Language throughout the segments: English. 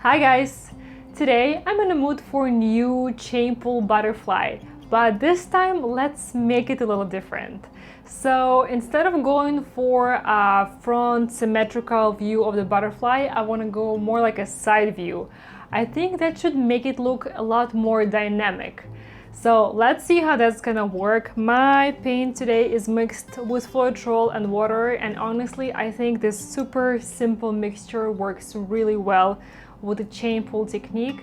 Hi guys! Today I'm in the mood for a new chain pull butterfly, but this time let's make it a little different. So instead of going for a front symmetrical view of the butterfly, I want to go more like a side view. I think that should make it look a lot more dynamic. So let's see how that's gonna work. My paint today is mixed with Floetrol and water, and honestly I think this super simple mixture works really well with the chain pull technique.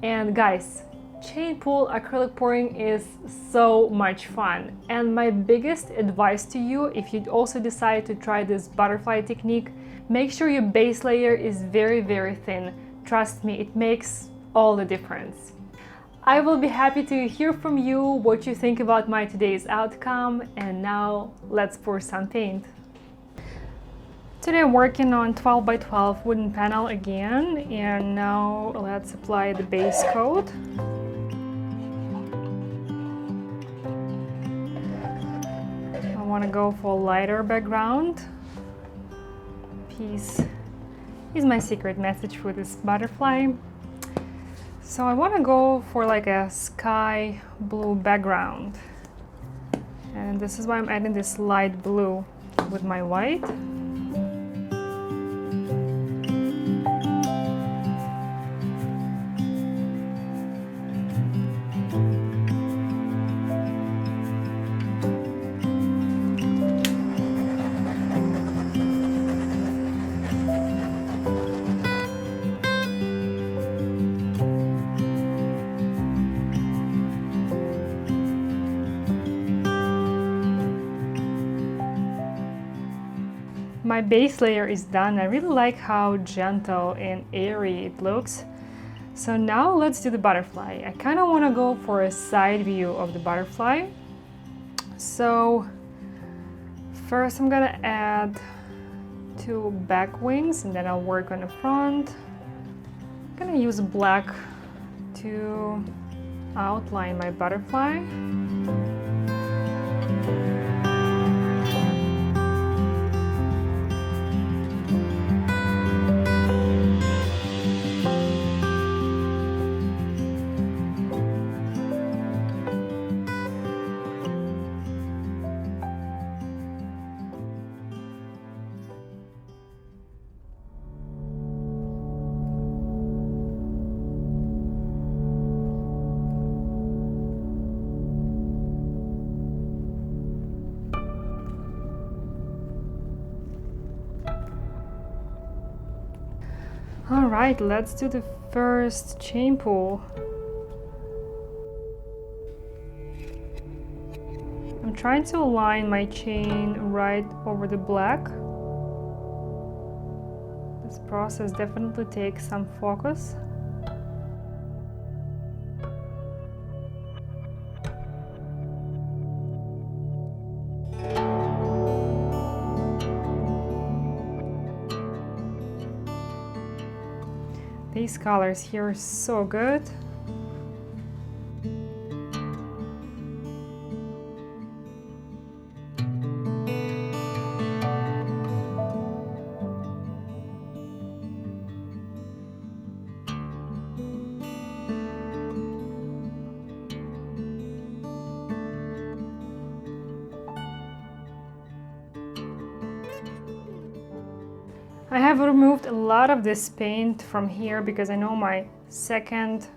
And guys, chain pull acrylic pouring is so much fun, and my biggest advice to you, if you also decide to try this butterfly technique, make sure your base layer is very thin. Trust me, it makes all the difference. I will be happy to hear from you what you think about my today's outcome, and now let's pour some paint. Today I'm working on 12 by 12 wooden panel again, and now let's apply the base coat. I want to go for a lighter background. Peace is my secret message for this butterfly. So I want to go for like a sky blue background, and this is why I'm adding this light blue with my white. My base layer is done. I really like how gentle and airy it looks. So now let's do the butterfly. I kind of want to go for a side view of the butterfly. So first I'm gonna add 2 back wings, and then I'll work on the front. I'm gonna use black to outline my butterfly. All right, let's do the first chain pull. I'm trying to align my chain right over the black. This process definitely takes some focus. These colors here are so good. I have removed a lot of this paint from here because I know my second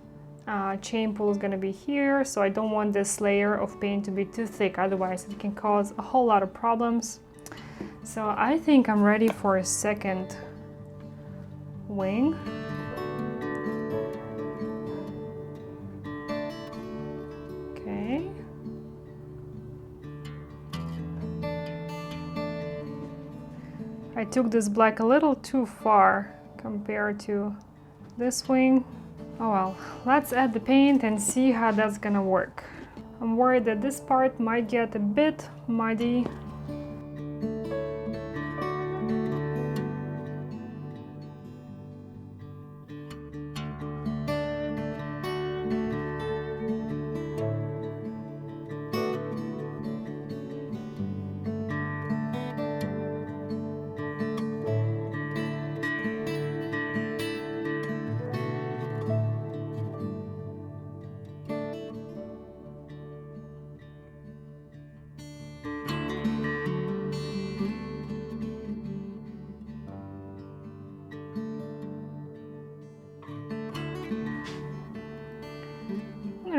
chain pull is going to be here, so I don't want this layer of paint to be too thick, otherwise it can cause a whole lot of problems. So I think I'm ready for a second wing. Okay. I took this black a little too far compared to this wing. Oh well, let's add the paint and see how that's gonna work. I'm worried that this part might get a bit muddy.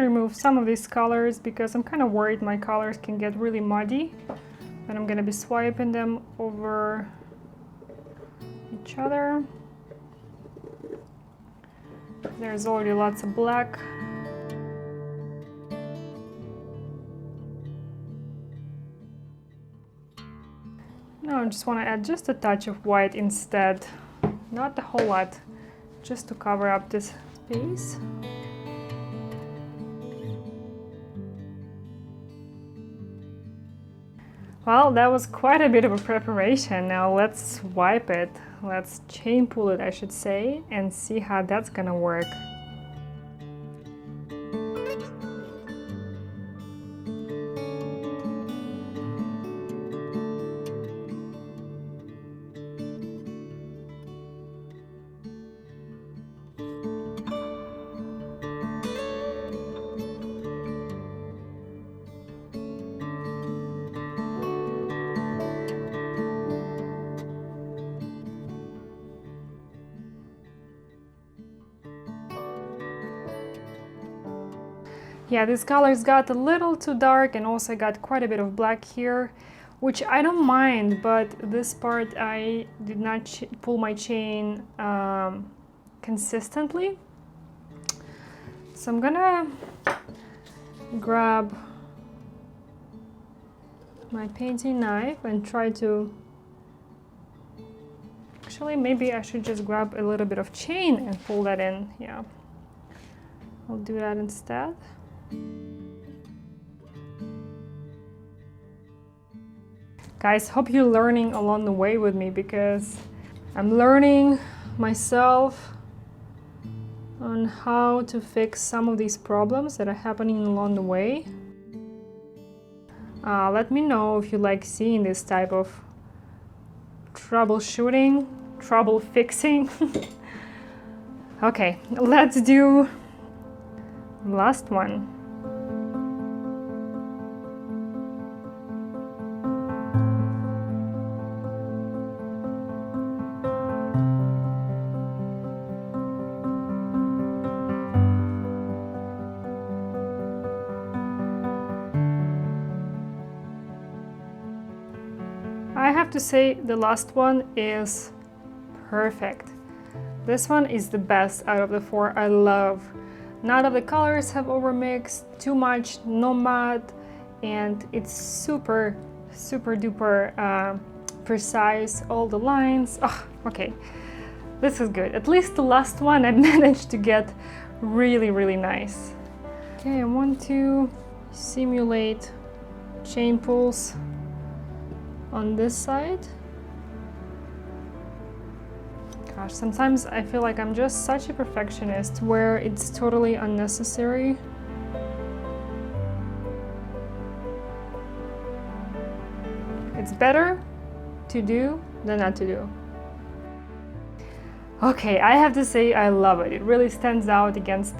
remove some of these colors because I'm kind of worried my colors can get really muddy. And I'm gonna be swiping them over each other. There's already lots of black. Now I just want to add just a touch of white instead, not a whole lot, just to cover up this space. Well, that was quite a bit of a preparation. Now let's wipe it. Let's chain pull it, I should say, and see how that's gonna work. Yeah, this colors got a little too dark, and also got quite a bit of black here, which I don't mind, but this part I did not pull my chain consistently. So I'm gonna grab my painting knife and try to... Actually, maybe I should just grab a little bit of chain and pull that in. Yeah, I'll do that instead. Guys, hope you're learning along the way with me, because I'm learning myself on how to fix some of these problems that are happening along the way. Let me know if you like seeing this type of troubleshooting, trouble fixing. Okay, let's do the last one. I have to say the last one is perfect. This one is the best out of the four. I love. None of the colors have overmixed too much, no matte, and it's super duper precise. All the lines. Oh, okay, this is good. At least the last one I managed to get really nice. Okay, I want to simulate chain pulls on this side. Gosh, sometimes I feel like I'm just such a perfectionist where it's totally unnecessary. It's better to do than not to do. Okay, I have to say I love it. It really stands out against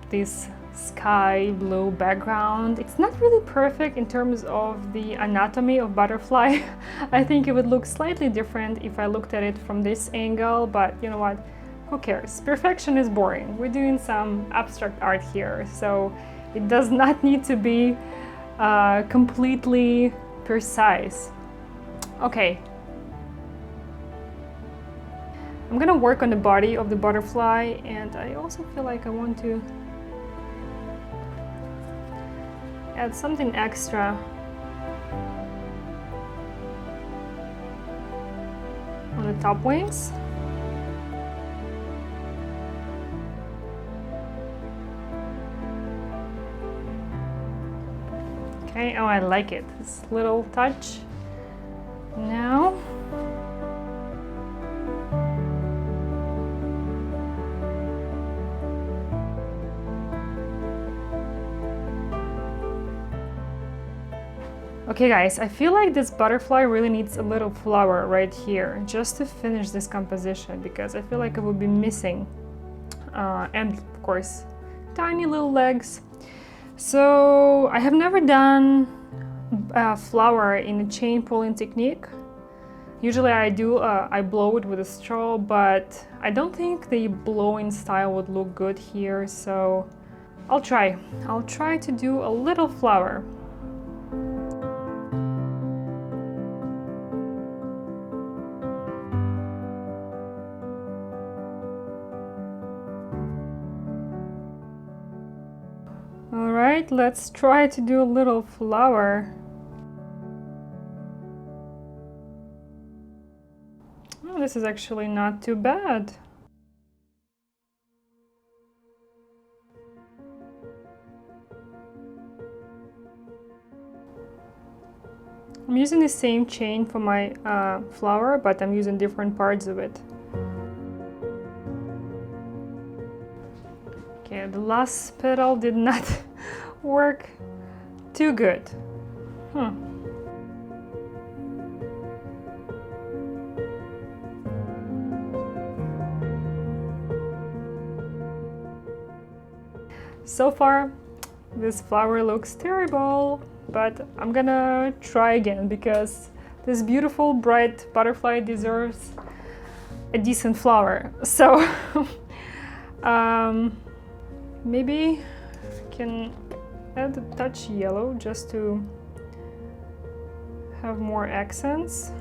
this sky blue background. It's not really perfect in terms of the anatomy of butterfly. I think it would look slightly different if I looked at it from this angle, but you know what? Who cares? Perfection is boring. We're doing some abstract art here, so it does not need to be completely precise. Okay. I'm gonna work on the body of the butterfly, and I also feel like I want to add something extra on the top wings. Okay, oh, I like it. This little touch. Now, okay guys, I feel like this butterfly really needs a little flower right here just to finish this composition, because I feel like it would be missing. And of course, tiny little legs. So I have never done a flower in a chain pulling technique. Usually I do, I blow it with a straw, but I don't think the blowing style would look good here. So I'll try to do a little flower. All right, let's try to do a little flower. Oh, this is actually not too bad. I'm using the same chain for my flower, but I'm using different parts of it. Okay, the last petal did not work too good. So far, this flower looks terrible, but I'm gonna try again because this beautiful bright butterfly deserves a decent flower. So maybe I can add a touch yellow just to have more accents.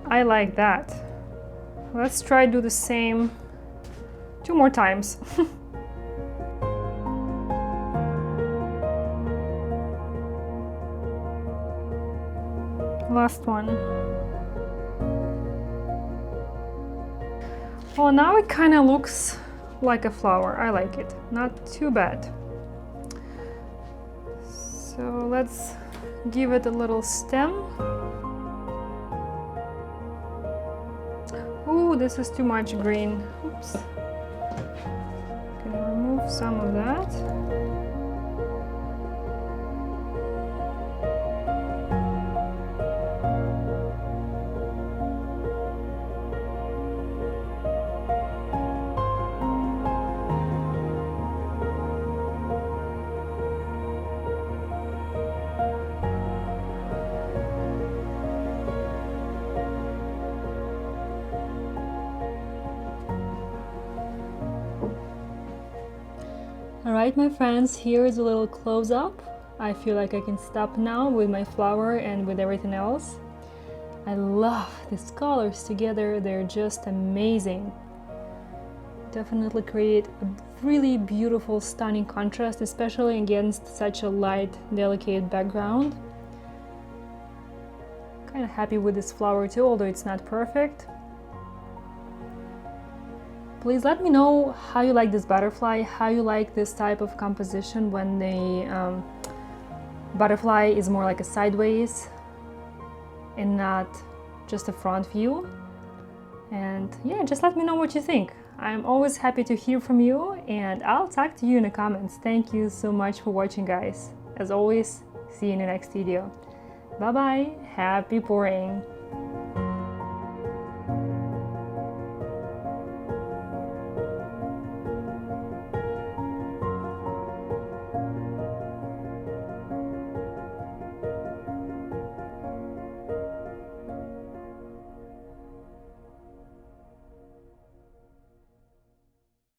I like that. Let's try to do the same 2 more times. Last one. Well, now it kind of looks like a flower. I like it. Not too bad. So let's give it a little stem. Ooh, this is too much green. Oops. Gonna remove some of that. Alright my friends, here is a little close-up. I feel like I can stop now with my flower and with everything else. I love these colors together, they're just amazing. Definitely create a really beautiful, stunning contrast, especially against such a light, delicate background. Kind of happy with this flower too, although it's not perfect. Please let me know how you like this butterfly, how you like this type of composition when the butterfly is more like a sideways and not just a front view. And yeah, just let me know what you think. I'm always happy to hear from you, and I'll talk to you in the comments. Thank you so much for watching, guys. As always, see you in the next video. Bye bye, happy pouring!